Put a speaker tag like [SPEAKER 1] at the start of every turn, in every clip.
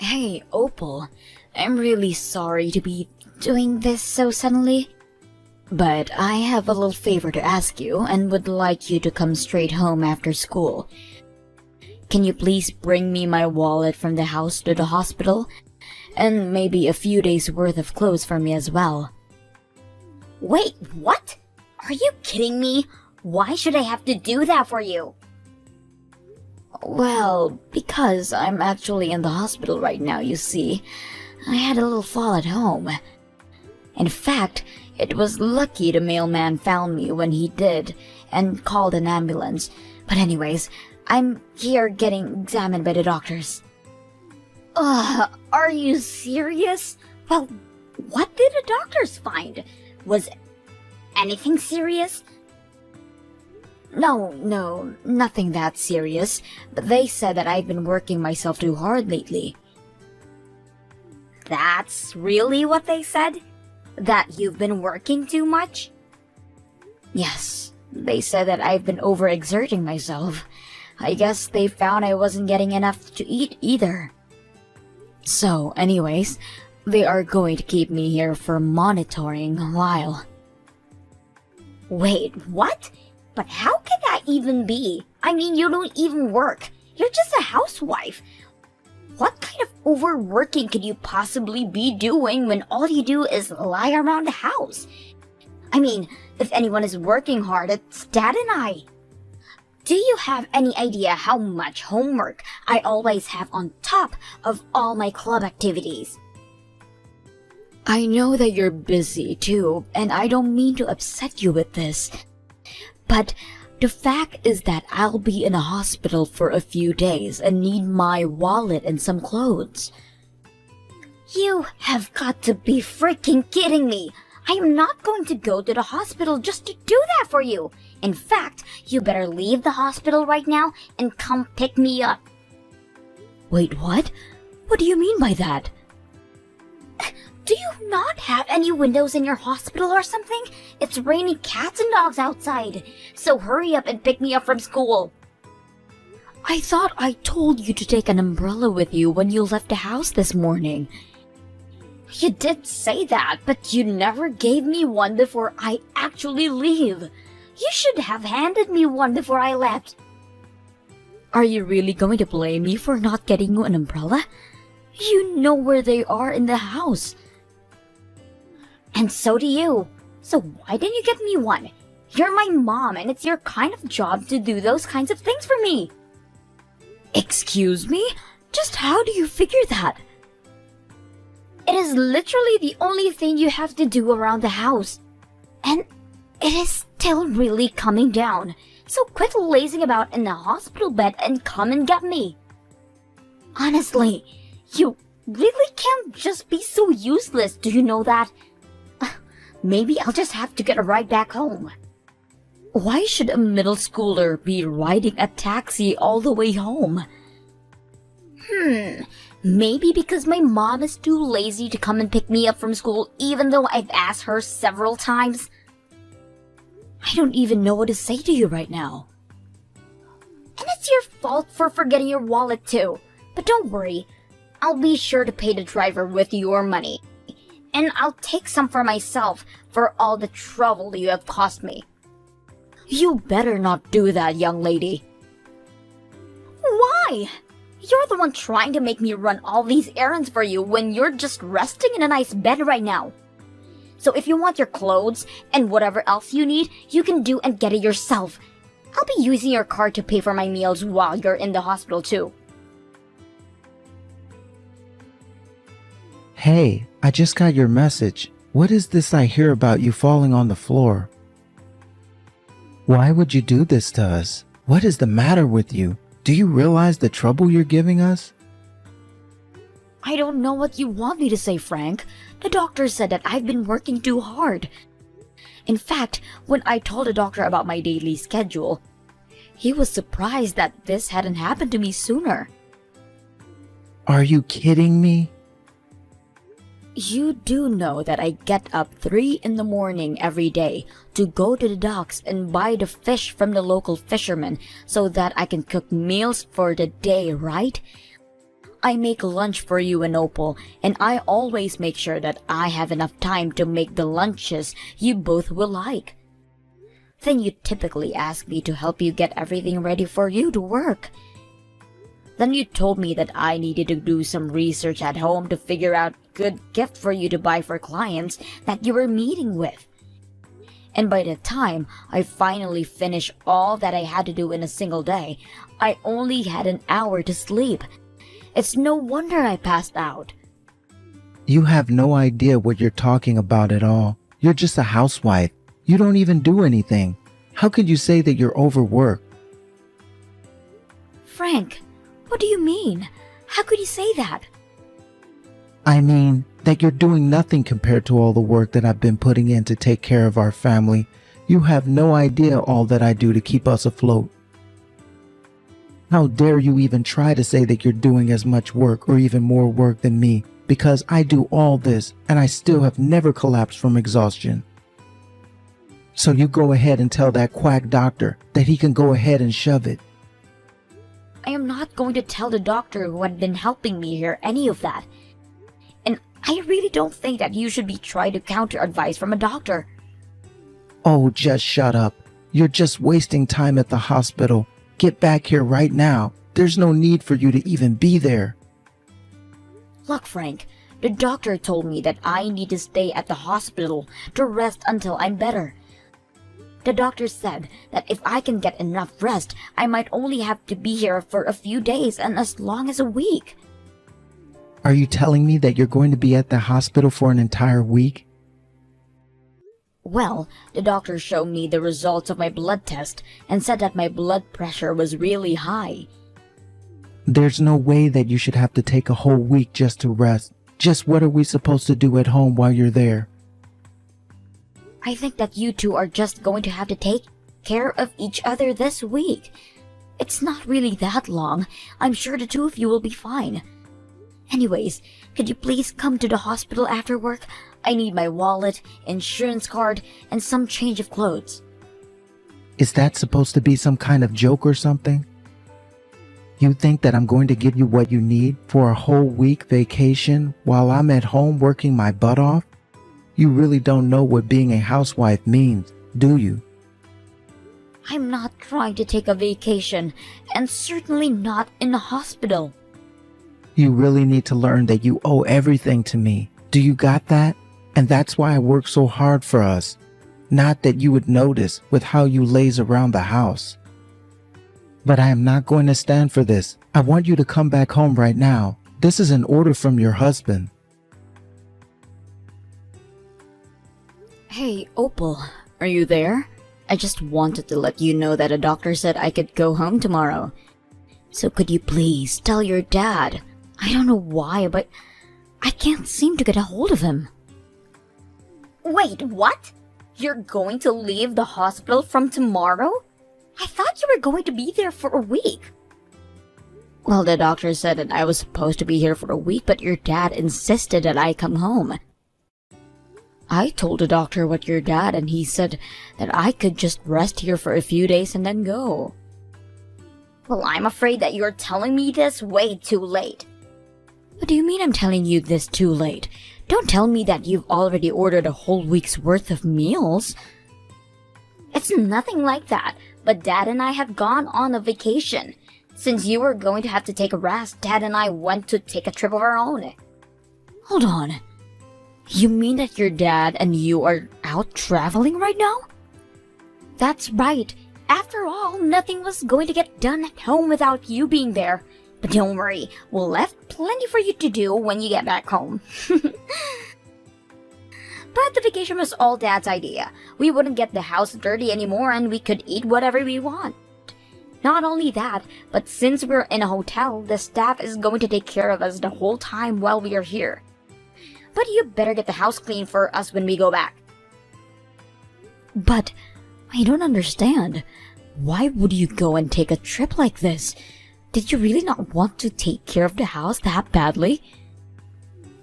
[SPEAKER 1] Hey, Opal. I'm really sorry to be doing this so suddenly. But I have a little favor to ask you and would like you to come straight home after school. Can you please bring me my wallet from the house to the hospital? And maybe a few days worth of clothes for me as well.
[SPEAKER 2] Wait, what? Are you kidding me? Why should I have to do that for you?
[SPEAKER 1] Well, because I'm actually in the hospital right now, you see. I had a little fall at home. In fact, it was lucky the mailman found me when he did and called an ambulance. But anyways, I'm here getting examined by the doctors.
[SPEAKER 2] Are you serious? Well, what did the doctors find? Was anything serious?
[SPEAKER 1] No, nothing that serious, but they said that I've been working myself too hard lately.
[SPEAKER 2] That's really what they said? That you've been working too much?
[SPEAKER 1] Yes, they said that I've been overexerting myself. I guess they found I wasn't getting enough to eat either. So, anyways, they are going to keep me here for monitoring a while.
[SPEAKER 2] Wait, what? But how can that even be? I mean, you don't even work. You're just a housewife. What kind of overworking could you possibly be doing when all you do is lie around the house? I mean, if anyone is working hard, it's Dad and I. Do you have any idea how much homework I always have on top of all my club activities?
[SPEAKER 1] I know that you're busy too, and I don't mean to upset you with this. But the fact is that I'll be in a hospital for a few days and need my wallet and some clothes.
[SPEAKER 2] You have got to be freaking kidding me! I am not going to go to the hospital just to do that for you! In fact, you better leave the hospital right now and come pick me up.
[SPEAKER 1] Wait, what? What do you mean by that?
[SPEAKER 2] Do you not have any windows in your hospital or something? It's raining cats and dogs outside. So hurry up and pick me up from school.
[SPEAKER 1] I thought I told you to take an umbrella with you when you left the house this morning.
[SPEAKER 2] You did say that, but you never gave me one before I actually leave. You should have handed me one before I left.
[SPEAKER 1] Are you really going to blame me for not getting you an umbrella? You know where they are in the house.
[SPEAKER 2] And so do you. So why didn't you get me one? You're my mom and it's your kind of job to do those kinds of things for me.
[SPEAKER 1] Excuse me? Just how do you figure that?
[SPEAKER 2] It is literally the only thing you have to do around the house. And it is still really coming down. So quit lazing about in the hospital bed and come and get me. Honestly, you really can't just be so useless, do you know that? Maybe I'll just have to get a ride back home.
[SPEAKER 1] Why should a middle schooler be riding a taxi all the way home?
[SPEAKER 2] Maybe because my mom is too lazy to come and pick me up from school even though I've asked her several times.
[SPEAKER 1] I don't even know what to say to you right now.
[SPEAKER 2] And it's your fault for forgetting your wallet too. But don't worry, I'll be sure to pay the driver with your money. And I'll take some for myself for all the trouble you have caused me.
[SPEAKER 1] You better not do that, young lady.
[SPEAKER 2] Why? You're the one trying to make me run all these errands for you when you're just resting in a nice bed right now. So if you want your clothes and whatever else you need, you can do and get it yourself. I'll be using your card to pay for my meals while you're in the hospital too.
[SPEAKER 3] Hey, I just got your message. What is this I hear about you falling on the floor? Why would you do this to us? What is the matter with you? Do you realize the trouble you're giving us?
[SPEAKER 1] I don't know what you want me to say, Frank. The doctor said that I've been working too hard. In fact, when I told the doctor about my daily schedule, he was surprised that this hadn't happened to me sooner.
[SPEAKER 3] Are you kidding me?
[SPEAKER 1] You do know that I get up 3 in the morning every day to go to the docks and buy the fish from the local fishermen so that I can cook meals for the day, right? I make lunch for you and Opal, and I always make sure that I have enough time to make the lunches you both will like. Then you typically ask me to help you get everything ready for you to work. Then you told me that I needed to do some research at home to figure out good gift for you to buy for clients that you were meeting with. And by the time I finally finished all that I had to do in a single day, I only had an hour to sleep. It's no wonder I passed out.
[SPEAKER 3] You have no idea what you're talking about at all. You're just a housewife. You don't even do anything. How could you say that you're overworked?
[SPEAKER 1] Frank, what do you mean? How could you say that?
[SPEAKER 3] I mean, that you're doing nothing compared to all the work that I've been putting in to take care of our family. You have no idea all that I do to keep us afloat. How dare you even try to say that you're doing as much work or even more work than me, because I do all this and I still have never collapsed from exhaustion. So you go ahead and tell that quack doctor that he can go ahead and shove it.
[SPEAKER 1] I am not going to tell the doctor who had been helping me here any of that. And I really don't think that you should be trying to counter advice from a doctor.
[SPEAKER 3] Oh, just shut up. You're just wasting time at the hospital. Get back here right now. There's no need for you to even be there.
[SPEAKER 1] Look, Frank, the doctor told me that I need to stay at the hospital to rest until I'm better. The doctor said that if I can get enough rest, I might only have to be here for a few days and as long as a week.
[SPEAKER 3] Are you telling me that you're going to be at the hospital for an entire week?
[SPEAKER 1] Well, the doctor showed me the results of my blood test and said that my blood pressure was really high.
[SPEAKER 3] There's no way that you should have to take a whole week just to rest. Just what are we supposed to do at home while you're there?
[SPEAKER 1] I think that you two are just going to have to take care of each other this week. It's not really that long. I'm sure the two of you will be fine. Anyways, could you please come to the hospital after work? I need my wallet, insurance card, and some change of clothes.
[SPEAKER 3] Is that supposed to be some kind of joke or something? You think that I'm going to give you what you need for a whole week vacation while I'm at home working my butt off? You really don't know what being a housewife means, do you?
[SPEAKER 1] I'm not trying to take a vacation, and certainly not in a hospital.
[SPEAKER 3] You really need to learn that you owe everything to me. Do you got that? And that's why I work so hard for us. Not that you would notice with how you laze around the house. But I am not going to stand for this. I want you to come back home right now. This is an order from your husband.
[SPEAKER 1] Hey, Opal, are you there? I just wanted to let you know that a doctor said I could go home tomorrow. So could you please tell your dad? I don't know why, but I can't seem to get a hold of him.
[SPEAKER 2] Wait, what? You're going to leave the hospital from tomorrow? I thought you were going to be there for a week.
[SPEAKER 1] Well, the doctor said that I was supposed to be here for a week, but your dad insisted that I come home. I told the doctor what your dad, and he said that I could just rest here for a few days and then go.
[SPEAKER 2] Well, I'm afraid that you're telling me this way too late.
[SPEAKER 1] What do you mean I'm telling you this too late? Don't tell me that you've already ordered a whole week's worth of meals.
[SPEAKER 2] It's nothing like that, but Dad and I have gone on a vacation. Since you were going to have to take a rest, Dad and I went to take a trip of our own.
[SPEAKER 1] Hold on. You mean that your dad and you are out traveling right now?
[SPEAKER 2] That's right. After all, nothing was going to get done at home without you being there. But don't worry, we'll left plenty for you to do when you get back home. But the vacation was all Dad's idea. We wouldn't get the house dirty anymore and we could eat whatever we want. Not only that, but since we're in a hotel, the staff is going to take care of us the whole time while we are here. But you better get the house clean for us when we go back.
[SPEAKER 1] But I don't understand. Why would you go and take a trip like this? Did you really not want to take care of the house that badly?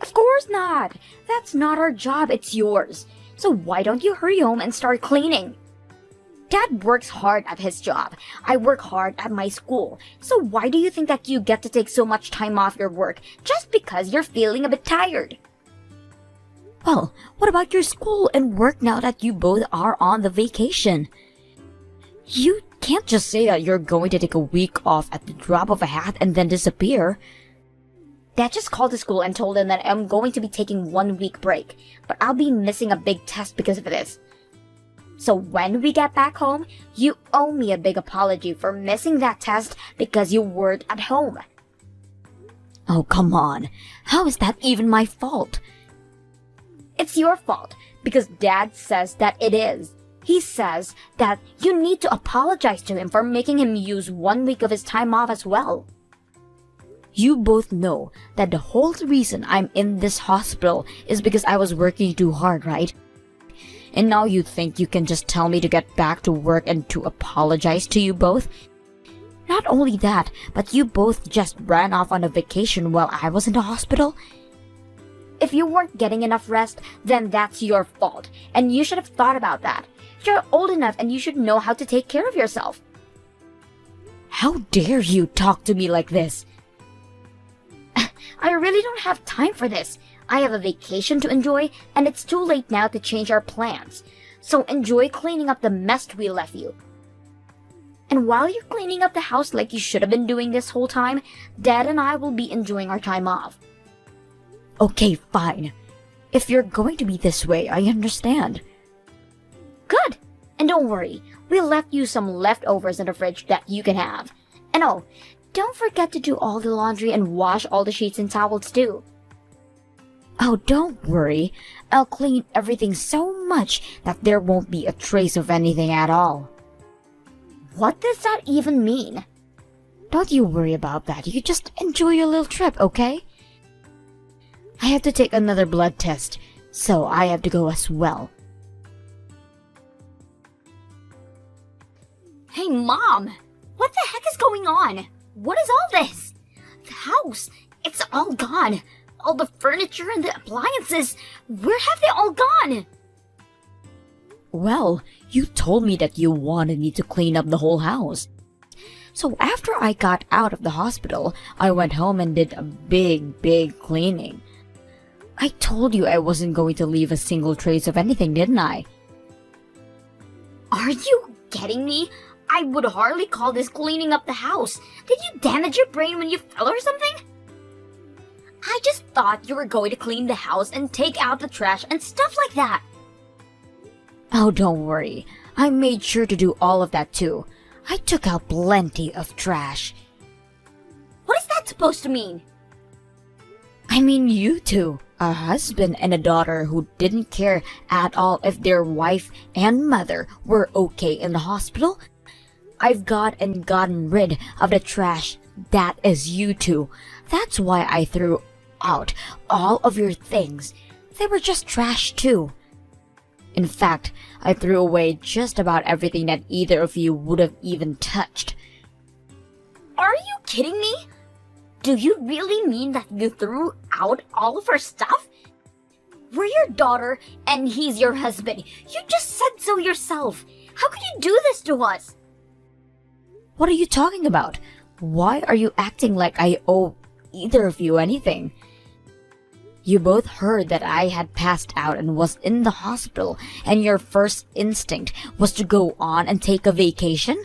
[SPEAKER 2] Of course not. That's not our job, it's yours. So why don't you hurry home and start cleaning? Dad works hard at his job. I work hard at my school. So why do you think that you get to take so much time off your work just because you're feeling a bit tired?
[SPEAKER 1] Well, what about your school and work now that you both are on the vacation? You can't just say that you're going to take a week off at the drop of a hat and then disappear.
[SPEAKER 2] Dad just called the school and told them that I'm going to be taking 1 week break, but I'll be missing a big test because of this. So when we get back home, you owe me a big apology for missing that test because you weren't at home.
[SPEAKER 1] Oh, come on. How is that even my fault?
[SPEAKER 2] It's your fault because Dad says that it is. He says that you need to apologize to him for making him use 1 week of his time off as well.
[SPEAKER 1] You both know that the whole reason I'm in this hospital is because I was working too hard, right? And now you think you can just tell me to get back to work and to apologize to you both? Not only that, but you both just ran off on a vacation while I was in the hospital?
[SPEAKER 2] If you weren't getting enough rest, then that's your fault, and you should have thought about that. You're old enough and you should know how to take care of yourself.
[SPEAKER 1] How dare you talk to me like this?
[SPEAKER 2] I really don't have time for this. I have a vacation to enjoy, and it's too late now to change our plans. So enjoy cleaning up the mess we left you. And while you're cleaning up the house like you should have been doing this whole time, Dad and I will be enjoying our time off.
[SPEAKER 1] Okay, fine. If you're going to be this way, I understand.
[SPEAKER 2] Good! And don't worry, we left you some leftovers in the fridge that you can have. And oh, don't forget to do all the laundry and wash all the sheets and towels too.
[SPEAKER 1] Oh, don't worry. I'll clean everything so much that there won't be a trace of anything at all.
[SPEAKER 2] What does that even mean?
[SPEAKER 1] Don't you worry about that. You just enjoy your little trip, okay? I have to take another blood test, so I have to go as well.
[SPEAKER 2] Hey, Mom! What the heck is going on? What is all this? The house, it's all gone. All the furniture and the appliances, where have they all gone?
[SPEAKER 1] Well, you told me that you wanted me to clean up the whole house. So after I got out of the hospital, I went home and did a big cleaning. I told you I wasn't going to leave a single trace of anything, didn't I?
[SPEAKER 2] Are you kidding me? I would hardly call this cleaning up the house. Did you damage your brain when you fell or something? I just thought you were going to clean the house and take out the trash and stuff like that.
[SPEAKER 1] Oh, don't worry. I made sure to do all of that too. I took out plenty of trash.
[SPEAKER 2] What is that supposed to mean?
[SPEAKER 1] I mean you two. A husband and a daughter who didn't care at all if their wife and mother were okay in the hospital. I've gotten rid of the trash. That is you two. That's why I threw out all of your things. They were just trash too. In fact, I threw away just about everything that either of you would have even touched.
[SPEAKER 2] Are you kidding me? Do you really mean that you threw out all of our stuff? We're your daughter and he's your husband. You just said so yourself. How could you do this to us?
[SPEAKER 1] What are you talking about? Why are you acting like I owe either of you anything? You both heard that I had passed out and was in the hospital, and your first instinct was to go on and take a vacation?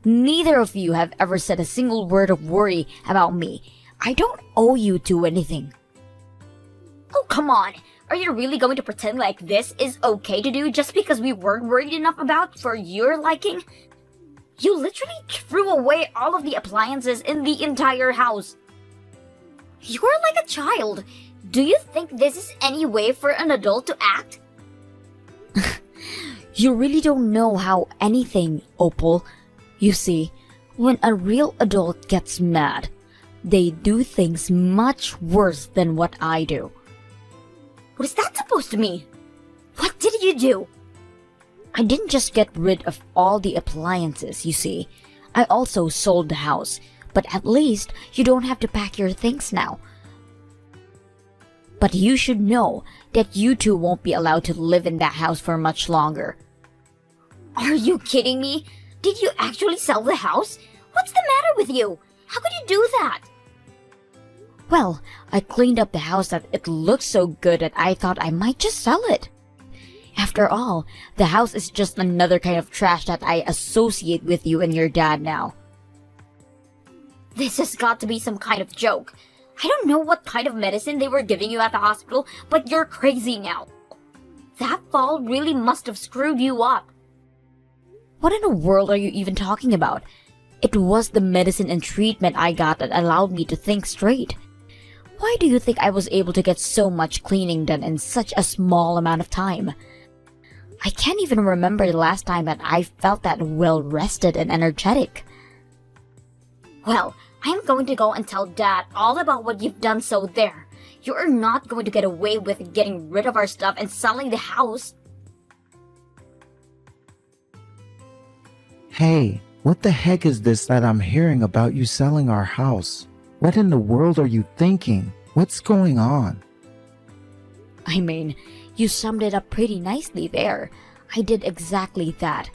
[SPEAKER 1] Neither of you have ever said a single word of worry about me. I don't owe you two anything.
[SPEAKER 2] Oh, come on. Are you really going to pretend like this is okay to do just because we weren't worried enough about for your liking? You literally threw away all of the appliances in the entire house. You're like a child. Do you think this is any way for an adult to act?
[SPEAKER 1] You really don't know how anything, Opal. You see, when a real adult gets mad, they do things much worse than what I do.
[SPEAKER 2] What is that supposed to mean? What did you do?
[SPEAKER 1] I didn't just get rid of all the appliances, you see. I also sold the house, but at least you don't have to pack your things now. But you should know that you two won't be allowed to live in that house for much longer.
[SPEAKER 2] Are you kidding me? Did you actually sell the house? What's the matter with you? How could you do that?
[SPEAKER 1] Well, I cleaned up the house that it looked so good that I thought I might just sell it. After all, the house is just another kind of trash that I associate with you and your dad now.
[SPEAKER 2] This has got to be some kind of joke. I don't know what kind of medicine they were giving you at the hospital, but you're crazy now. That fall really must have screwed you up.
[SPEAKER 1] What in the world are you even talking about? It was the medicine and treatment I got that allowed me to think straight. Why do you think I was able to get so much cleaning done in such a small amount of time? I can't even remember the last time that I felt that well rested and energetic.
[SPEAKER 2] Well, I'm going to go and tell Dad all about what you've done, so there. You're not going to get away with getting rid of our stuff and selling the house.
[SPEAKER 3] Hey, what the heck is this that I'm hearing about you selling our house? What in the world are you thinking? What's going on?
[SPEAKER 1] I mean, you summed it up pretty nicely there. I did exactly that.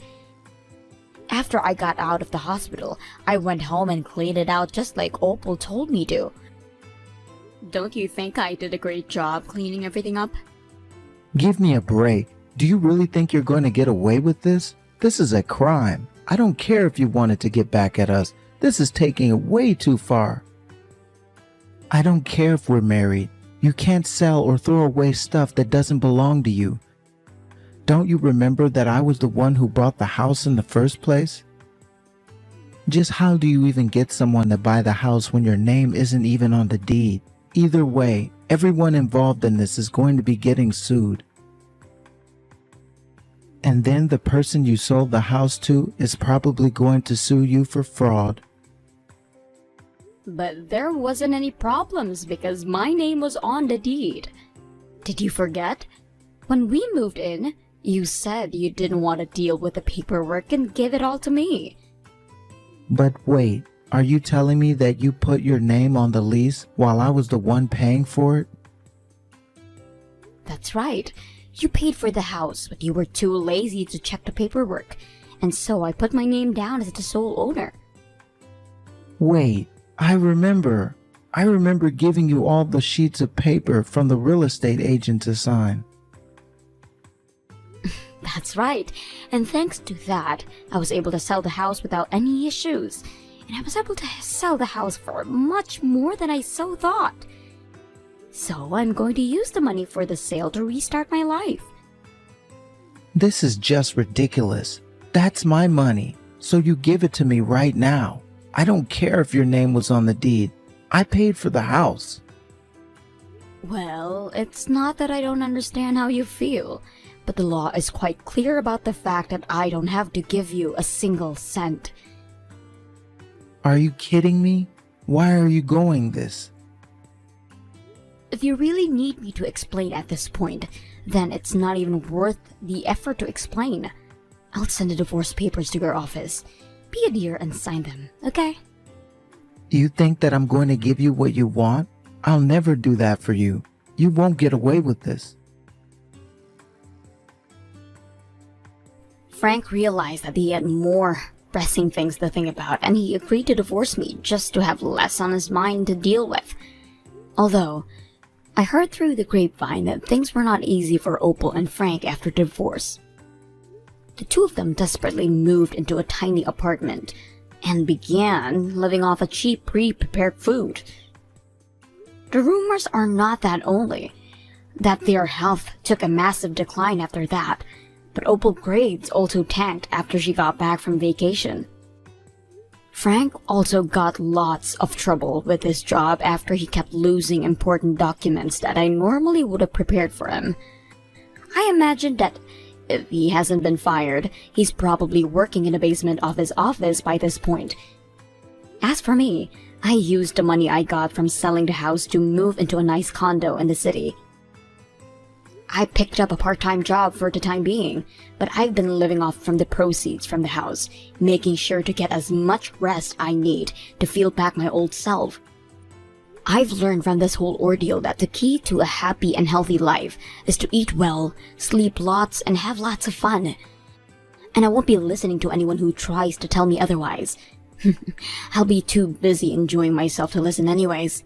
[SPEAKER 1] After I got out of the hospital, I went home and cleaned it out just like Opal told me to. Don't you think I did a great job cleaning everything up?
[SPEAKER 3] Give me a break. Do you really think you're going to get away with this? This is a crime. I don't care if you wanted to get back at us. This is taking it way too far. I don't care if we're married. You can't sell or throw away stuff that doesn't belong to you. Don't you remember that I was the one who bought the house in the first place? Just how do you even get someone to buy the house when your name isn't even on the deed? Either way, everyone involved in this is going to be getting sued. And then the person you sold the house to is probably going to sue you for fraud.
[SPEAKER 1] But there wasn't any problems because my name was on the deed. Did you forget? When we moved in, you said you didn't want to deal with the paperwork and give it all to me.
[SPEAKER 3] But wait, are you telling me that you put your name on the lease while I was the one paying for it?
[SPEAKER 1] That's right. You paid for the house, but you were too lazy to check the paperwork, and so I put my name down as the sole owner.
[SPEAKER 3] Wait, I remember. I remember giving you all the sheets of paper from the real estate agent to sign.
[SPEAKER 1] That's right, and thanks to that, I was able to sell the house without any issues, and I was able to sell the house for much more than I so thought. So I'm going to use the money for the sale to restart my life.
[SPEAKER 3] This is just ridiculous. That's my money, so you give it to me right now. I don't care if your name was on the deed. I paid for the house.
[SPEAKER 1] Well, it's not that I don't understand how you feel, but the law is quite clear about the fact that I don't have to give you a single cent.
[SPEAKER 3] Are you kidding me? Why are you going this?
[SPEAKER 1] If you really need me to explain at this point, then it's not even worth the effort to explain. I'll send the divorce papers to your office. Be a dear and sign them, okay?
[SPEAKER 3] You think that I'm going to give you what you want? I'll never do that for you. You won't get away with this.
[SPEAKER 1] Frank realized that he had more pressing things to think about, and he agreed to divorce me just to have less on his mind to deal with. Although, I heard through the grapevine that things were not easy for Opal and Frank after divorce. The two of them desperately moved into a tiny apartment and began living off a cheap pre-prepared food. The rumors are not that only that their health took a massive decline after that, but Opal's grades also tanked after she got back from vacation. Frank also got lots of trouble with his job after he kept losing important documents that I normally would have prepared for him. I imagine that if he hasn't been fired, he's probably working in the basement of his office by this point. As for me, I used the money I got from selling the house to move into a nice condo in the city. I picked up a part-time job for the time being, but I've been living off from the proceeds from the house, making sure to get as much rest I need to feel back my old self. I've learned from this whole ordeal that the key to a happy and healthy life is to eat well, sleep lots, and have lots of fun. and I won't be listening to anyone who tries to tell me otherwise. I'll be too busy enjoying myself to listen anyways.